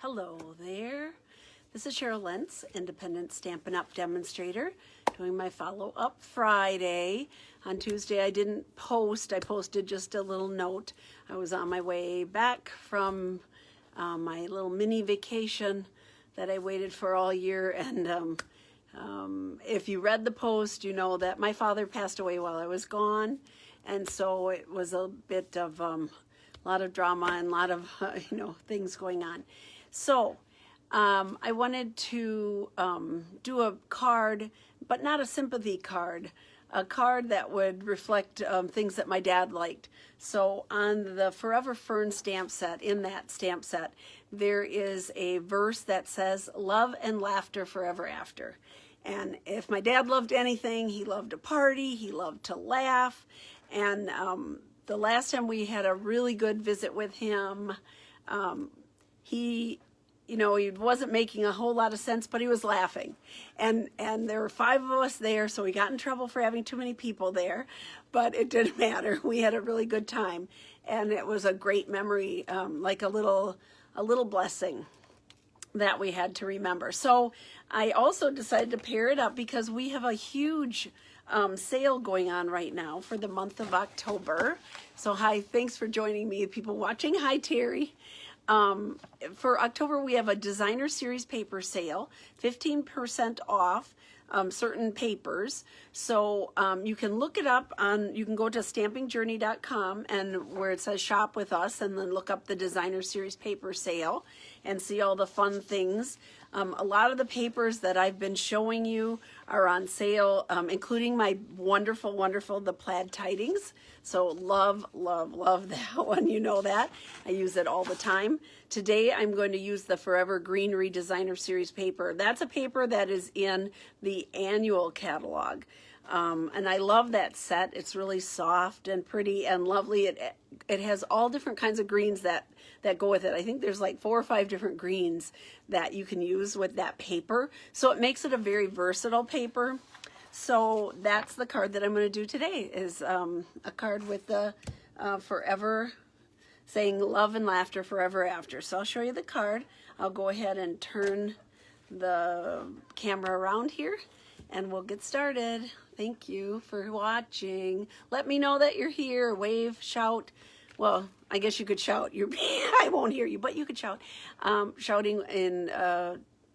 Hello there. This is Cheryl Lentz, independent Stampin' Up! Demonstrator, doing my follow-up Friday. On Tuesday I didn't post. I posted just a little note. I was on my way back from my little mini vacation that I waited for all year, and if you read the post, you know that my father passed away while I was gone, and so it was a bit of a lot of drama and a lot of things going on. So I wanted to do a card, but not a sympathy card, a card that would reflect things that my dad liked. So on the Forever Fern stamp set, in that stamp set, there is a verse that says, "Love and laughter forever after." And if my dad loved anything, he loved to party, he loved to laugh. And the last time we had a really good visit with him, he wasn't making a whole lot of sense, but he was laughing. And there were 5 of us there, so we got in trouble for having too many people there, but it didn't matter. We had a really good time, and it was a great memory, like a little blessing that we had to remember. So I also decided to pair it up because we have a huge sale going on right now for the month of October. So hi, thanks for joining me, people watching. Hi, Terry. For October, we have a designer series paper sale, 15% off certain papers. So you can look it up you can go to stampingjourney.com and where it says shop with us, and then look up the designer series paper sale and see all the fun things. A lot of the papers that I've been showing you are on sale, including my wonderful, the plaid tidings. So love that one, you know that. I use it all the time. Today I'm going to use the Forever Greenery Designer Series paper. That's a paper that is in the annual catalog. And I love that set. It's really soft and pretty and lovely. It has all different kinds of greens that go with it. I think there's like 4 or 5 different greens that you can use with that paper. So it makes it a very versatile paper. So that's the card that I'm going to do today, is a card with the forever, saying love and laughter forever after. So I'll show you the card. I'll go ahead and turn the camera around here and we'll get started. Thank you for watching. Let me know that you're here. Wave, shout. Well, I guess you could shout. I won't hear you, but you could shout. Shouting in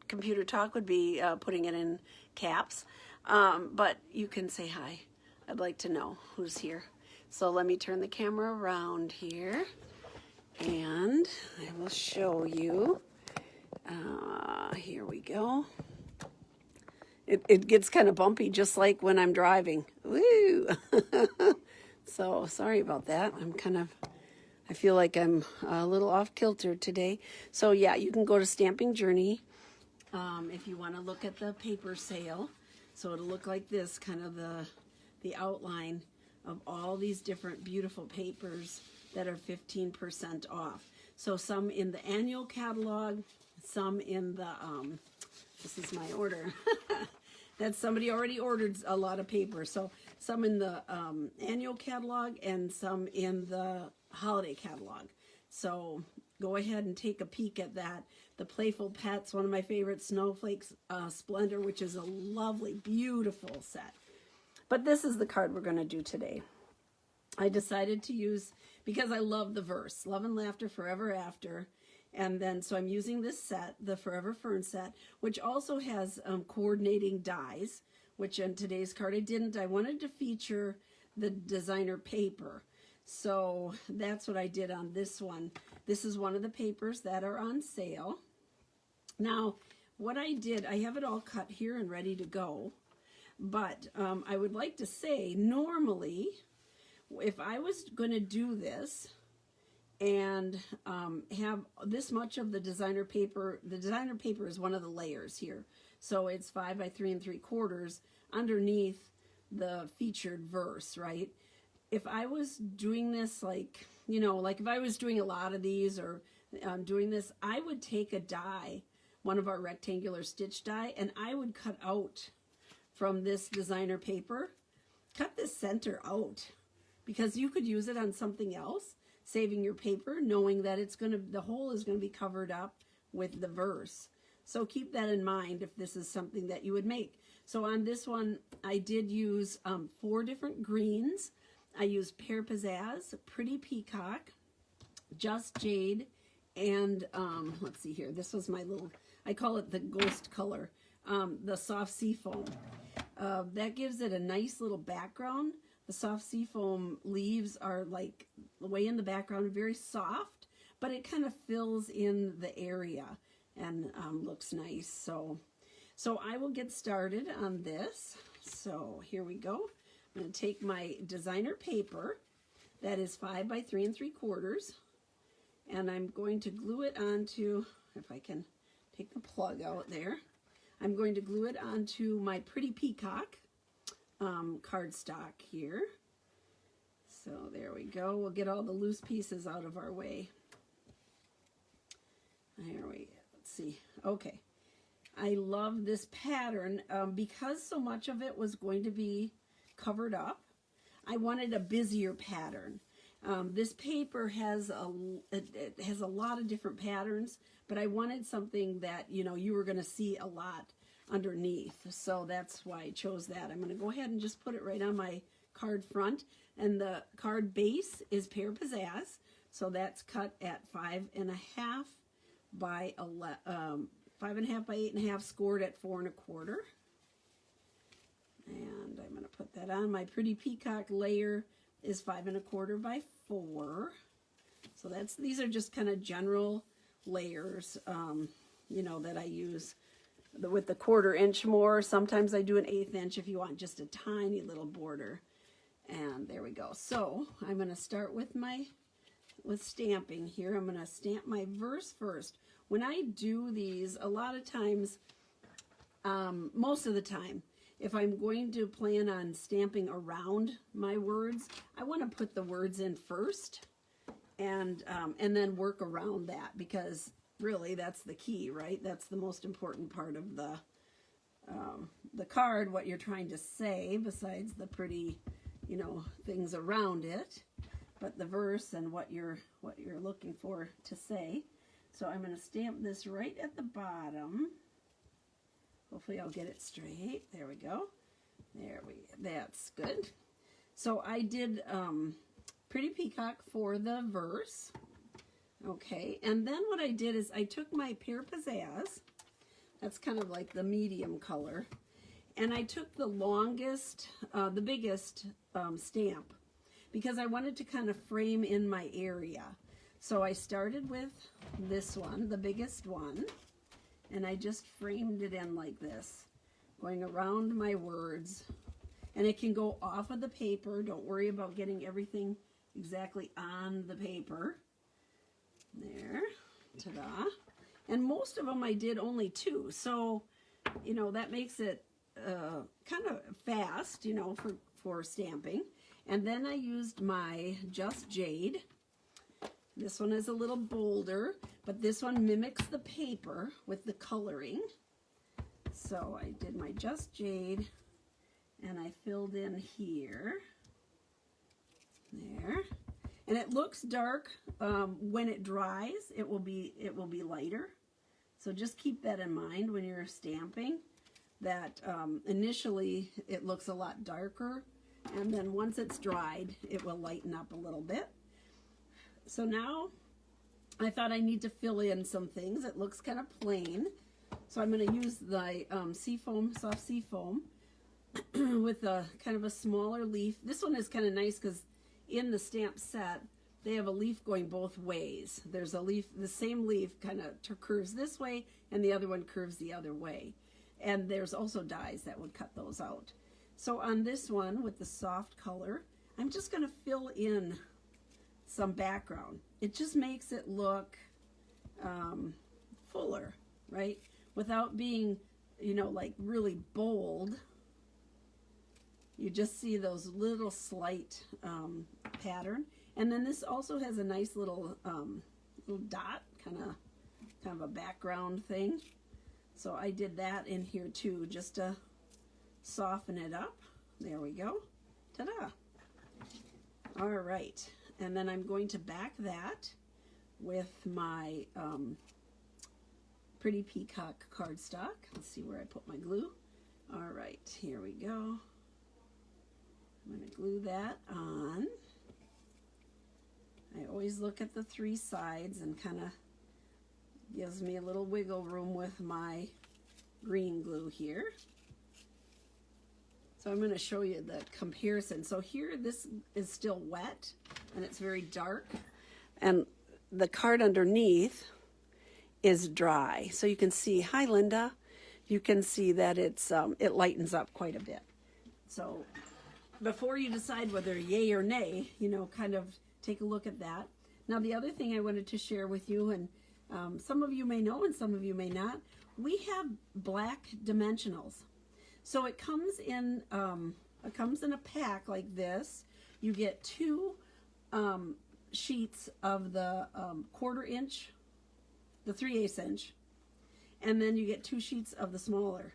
computer talk would be putting it in caps. But you can say hi. I'd like to know who's here. So let me turn the camera around here and I will show you. Here we go. It gets kind of bumpy, just like when I'm driving. Woo! So sorry about that. I feel like I'm a little off kilter today. So yeah, you can go to Stamping Journey if you want to look at the paper sale. So it'll look like this, kind of the outline of all these different beautiful papers that are 15% off. So some in the annual catalog, some in the, this is my order. That somebody already ordered a lot of paper. So some in the annual catalog and some in the holiday catalog. So go ahead and take a peek at that. The Playful Pets, one of my favorite, Snowflakes Splendor, which is a lovely, beautiful set. But this is the card we're going to do today. I decided to use, because I love the verse, love and laughter forever after. And then, so I'm using this set, the Forever Fern set, which also has coordinating dies, which in today's card I didn't. I wanted to feature the designer paper. So that's what I did on this one. This is one of the papers that are on sale. Now, what I did, I have it all cut here and ready to go. But I would like to say, normally, if I was going to do this and have this much of the designer paper is one of the layers here. So it's 5 by 3 3/4 underneath the featured verse, right? If I was doing this like if I was doing a lot of these or doing this, I would take a die, one of our rectangular stitch die, and I would cut out from this designer paper, cut the center out, because you could use it on something else, saving your paper, knowing that the hole is going to be covered up with the verse. So keep that in mind if this is something that you would make. So on this one, I did use 4 different greens. I used Pear Pizzazz, Pretty Peacock, Just Jade, and let's see here. This was my little, I call it the ghost color, the soft seafoam. That gives it a nice little background. The soft seafoam leaves are like way in the background, very soft, but it kind of fills in the area and looks nice. So I will get started on this. So here we go. I'm going to take my designer paper that is 5 by 3 3/4, and I'm going to glue it onto, if I can take the plug out there, I'm going to glue it onto my Pretty Peacock cardstock here. So there we go. We'll get all the loose pieces out of our way. There we go. Let's see. Okay. I love this pattern because so much of it was going to be covered up. I wanted a busier pattern. This paper has it has a lot of different patterns, but I wanted something that, you know, you were going to see a lot underneath. So that's why I chose that. I'm going to go ahead and just put it right on my card front. And the card base is Pear Pizzazz. So that's cut at 5.5 by 5.5 by 8.5, scored at 4 1/4. And I'm going to put that on. My Pretty Peacock layer is 5 1/4 by 4. So these are just kind of general layers, you know, that I use with the 1/4 inch more. Sometimes I do an 1/8 inch if you want just a tiny little border. And there we go. So I'm going to start with stamping here. I'm going to stamp my verse first. When I do these, a lot of times, most of the time, if I'm going to plan on stamping around my words, I want to put the words in first and then work around that, because really that's the key, right? That's the most important part of the card, what you're trying to say, besides the pretty, you know, things around it, but the verse and what you're looking for to say. So I'm going to stamp this right at the bottom. Hopefully I'll get it straight. There we go. That's good. So I did Pretty Peacock for the verse. Okay, and then what I did is I took my Pear Pizzazz, that's kind of like the medium color, and I took the longest, the biggest stamp, because I wanted to kind of frame in my area. So I started with this one, the biggest one, and I just framed it in like this, going around my words. And it can go off of the paper. Don't worry about getting everything exactly on the paper. There, ta-da. And most of them I did only 2. So, you know, that makes it kind of fast, you know, for stamping. And then I used my Just Jade. This one is a little bolder, but this one mimics the paper with the coloring. So I did my Just Jade, and I filled in here. There. And it looks dark. When it dries, it will be lighter. So just keep that in mind when you're stamping, that initially it looks a lot darker, and then once it's dried, it will lighten up a little bit. So now I thought I need to fill in some things. It looks kind of plain. So I'm going to use the seafoam, soft seafoam, with a kind of a smaller leaf. This one is kind of nice because in the stamp set, they have a leaf going both ways. There's a leaf, the same leaf kind of curves this way, and the other one curves the other way. And there's also dies that would cut those out. So on this one with the soft color, I'm just going to fill in some background. It just makes it look fuller, right? Without being, you know, like really bold. You just see those little slight pattern. And then this also has a nice little dot, kind of a background thing. So I did that in here too, just to soften it up. There we go. Ta-da! All right. And then I'm going to back that with my Pretty Peacock cardstock. Let's see where I put my glue. All right, here we go. I'm going to glue that on. I always look at the 3 sides and kind of gives me a little wiggle room with my green glue here. So I'm going to show you the comparison. So here, this is still wet and it's very dark, and the card underneath is dry. So you can see, hi Linda, you can see that it's it lightens up quite a bit. So before you decide whether yay or nay, you know, kind of take a look at that. Now the other thing I wanted to share with you, and some of you may know and some of you may not, we have black dimensionals. So it comes in a pack like this. You get 2 sheets of the 1/4 inch, the 3/8 inch, and then you get 2 sheets of the smaller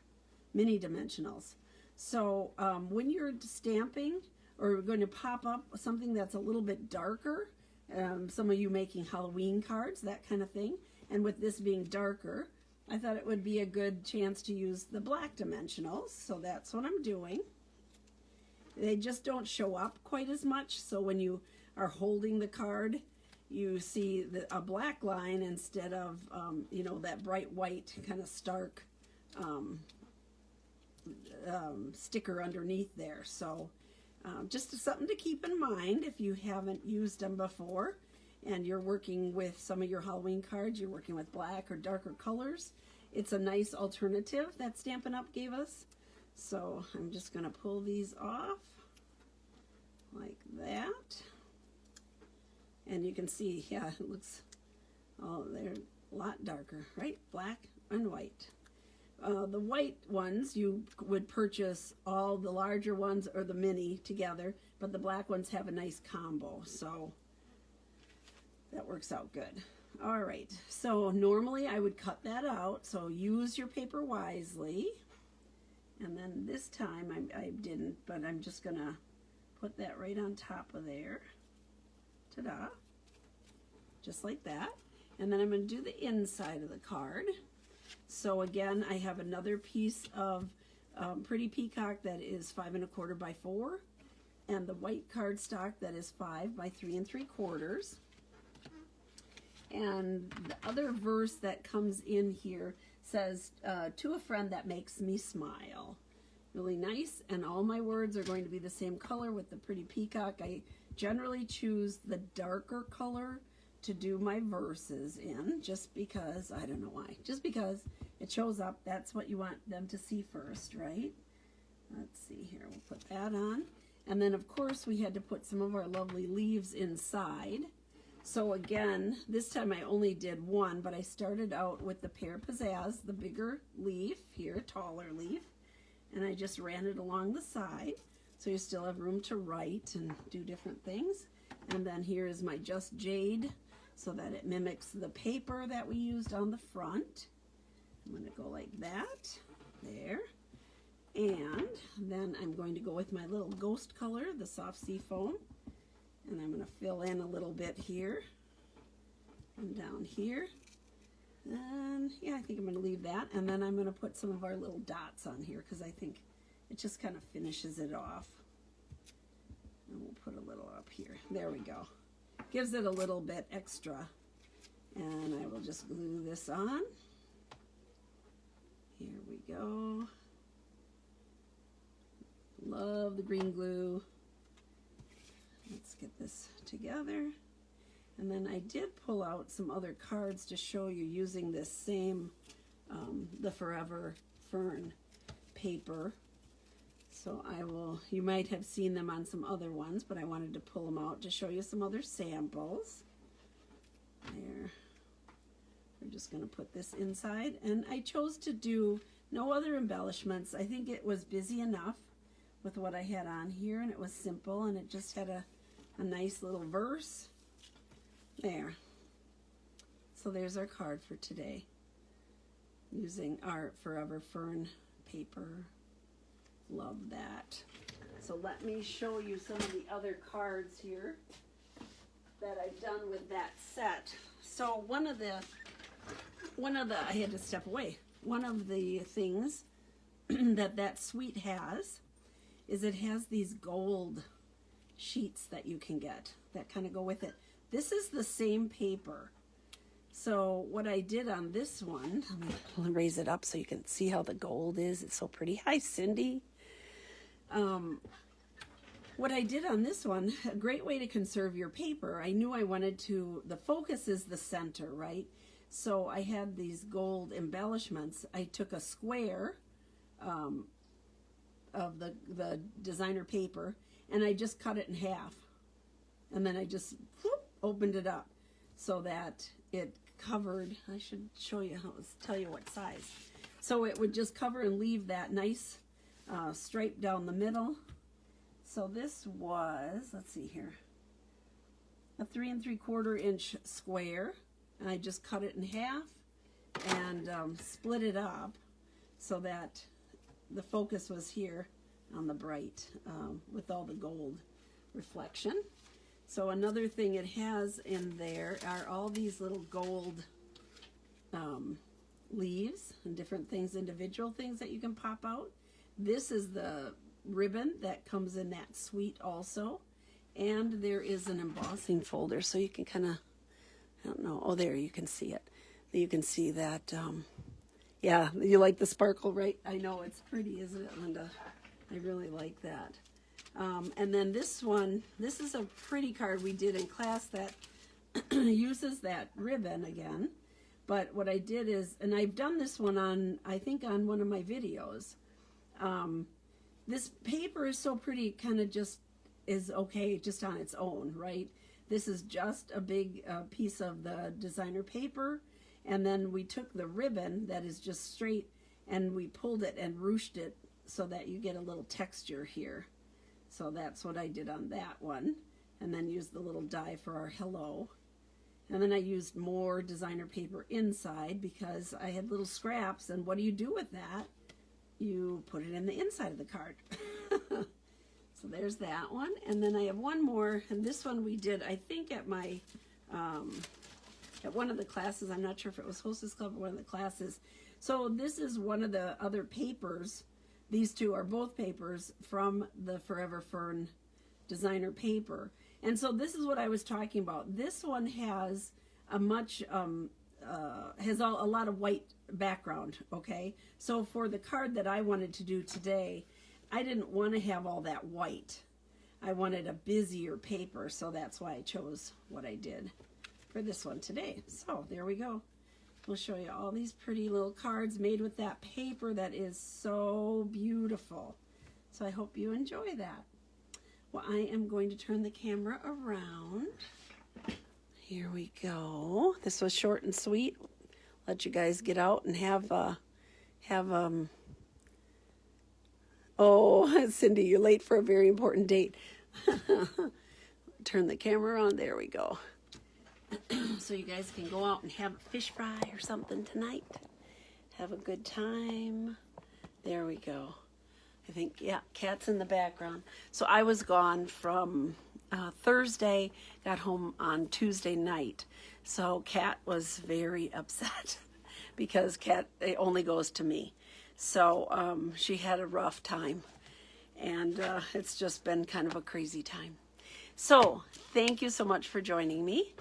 mini dimensionals. So when you're stamping or going to pop up something that's a little bit darker, some of you making Halloween cards, that kind of thing, and with this being darker, I thought it would be a good chance to use the black dimensionals, so that's what I'm doing. They just don't show up quite as much, so when you are holding the card, you see a black line instead of, you know, that bright white kind of stark sticker underneath there. So just something to keep in mind if you haven't used them before and you're working with some of your Halloween cards, you're working with black or darker colors. It's a nice alternative that Stampin' Up! Gave us. So I'm just going to pull these off like that. And you can see, yeah, it looks, oh, they're a lot darker, right? Black and white. The white ones, you would purchase all the larger ones or the mini together, but the black ones have a nice combo, so that works out good. All right, so normally I would cut that out, so use your paper wisely. And then this time I didn't, but I'm just gonna put that right on top of there. Ta-da, just like that. And then I'm gonna do the inside of the card. So again, I have another piece of Pretty Peacock that is 5 1/4 by 4, and the white cardstock that is 5 by 3 3/4. And the other verse that comes in here says, to a friend that makes me smile. Really nice, and all my words are going to be the same color with the Pretty Peacock. I generally choose the darker color to do my verses in, just because, I don't know why, just because it shows up. That's what you want them to see first, right? Let's see here, we'll put that on. And then of course we had to put some of our lovely leaves inside. So again, this time I only did 1, but I started out with the Pear Pizzazz, the bigger leaf here, taller leaf, and I just ran it along the side, so you still have room to write and do different things. And then here is my Just Jade, so that it mimics the paper that we used on the front. I'm going to go like that, there. And then I'm going to go with my little ghost color, the soft sea foam. And I'm going to fill in a little bit here and down here. And yeah, I think I'm going to leave that. And then I'm going to put some of our little dots on here because I think it just kind of finishes it off. And we'll put a little up here. There we go. Gives it a little bit extra. And I will just glue this on. Here we go. Love the green glue. Let's get this together. And then I did pull out some other cards to show you using this same, the Forever Fern paper. So I will, you might have seen them on some other ones, but I wanted to pull them out to show you some other samples. There. We're just going to put this inside. And I chose to do no other embellishments. I think it was busy enough with what I had on here, and it was simple, and it just had a nice little verse. There. So there's our card for today, using our Forever Fern paper. Love that. So let me show you some of the other cards here that I've done with that set. So one of the I had to step away. One of the things that suite has is it has these gold sheets that you can get that kind of go with it. This is the same paper. So what I did on this one, let me raise it up so you can see how the gold is. It's so pretty. Hi, Cindy. What I did on this one, a great way to conserve your paper, I knew I wanted to, the focus is the center, right? So I had these gold embellishments. I took a square of the designer paper, and I just cut it in half. And then I just opened it up so that it covered, I should show you how, tell you what size. So it would just cover and leave that nice stripe down the middle. So this was, let's see here, a 3 3/4 inch square. And I just cut it in half and split it up so that the focus was here on the bright with all the gold reflection. So another thing it has in there are all these little gold leaves and different things, individual things that you can pop out. This is the ribbon that comes in that suite also. And there is an embossing folder so you can kind of, I don't know. Oh, there, you can see it. You can see that, yeah, you like the sparkle, right? I know, it's pretty, isn't it, Linda? I really like that. And then this one, this is a pretty card we did in class that uses that ribbon again. But what I did is, and I've done this one on, I think on one of my videos. This paper is so pretty, kind of just is okay just on its own, right? This is just a big piece of the designer paper, and then we took the ribbon that is just straight and we pulled it and ruched it so that you get a little texture here. So that's what I did on that one, and then used the little die for our hello. And then I used more designer paper inside because I had little scraps, and what do you do with that? You put it in the inside of the card. So there's that one. And then I have one more, and this one we did, I think, at my, at one of the classes. I'm not sure if it was Hostess Club or one of the classes. So this is one of the other papers. These two are both papers from the Forever Fern designer paper. And so this is what I was talking about. This one has a much, has a lot of white background, okay? So for the card that I wanted to do today, I didn't want to have all that white. I wanted a busier paper, so that's why I chose what I did for this one today. So there we go. We'll show you all these pretty little cards made with that paper that is so beautiful. So I hope you enjoy that. Well, I am going to turn the camera around. Here we go. This was short and sweet. Let you guys get out and have oh, Cindy, you're late for a very important date. Turn the camera on. There we go. So you guys can go out and have a fish fry or something tonight. Have a good time. There we go. I think, yeah, Kat's in the background. So I was gone from Thursday, got home on Tuesday night. So Kat was very upset because Kat, it only goes to me. So she had a rough time, and it's just been kind of a crazy time. So thank you so much for joining me.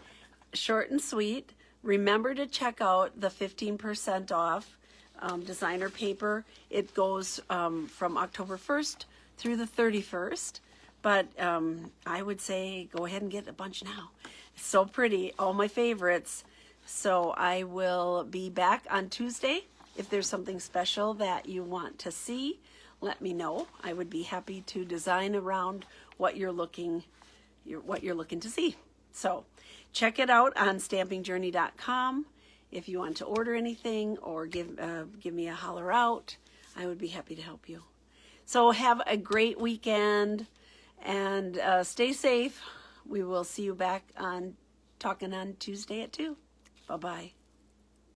Short and sweet. Remember to check out the 15% off designer paper. It goes from October 1st through the 31st. But I would say go ahead and get a bunch now. It's so pretty. All my favorites. So I will be back on Tuesday. If there's something special that you want to see, let me know. I would be happy to design around what you're looking to see. So check it out on stampingjourney.com. If you want to order anything or give me a holler out, I would be happy to help you. So have a great weekend and stay safe. We will see you back on Talking on Tuesday at 2. Bye-bye.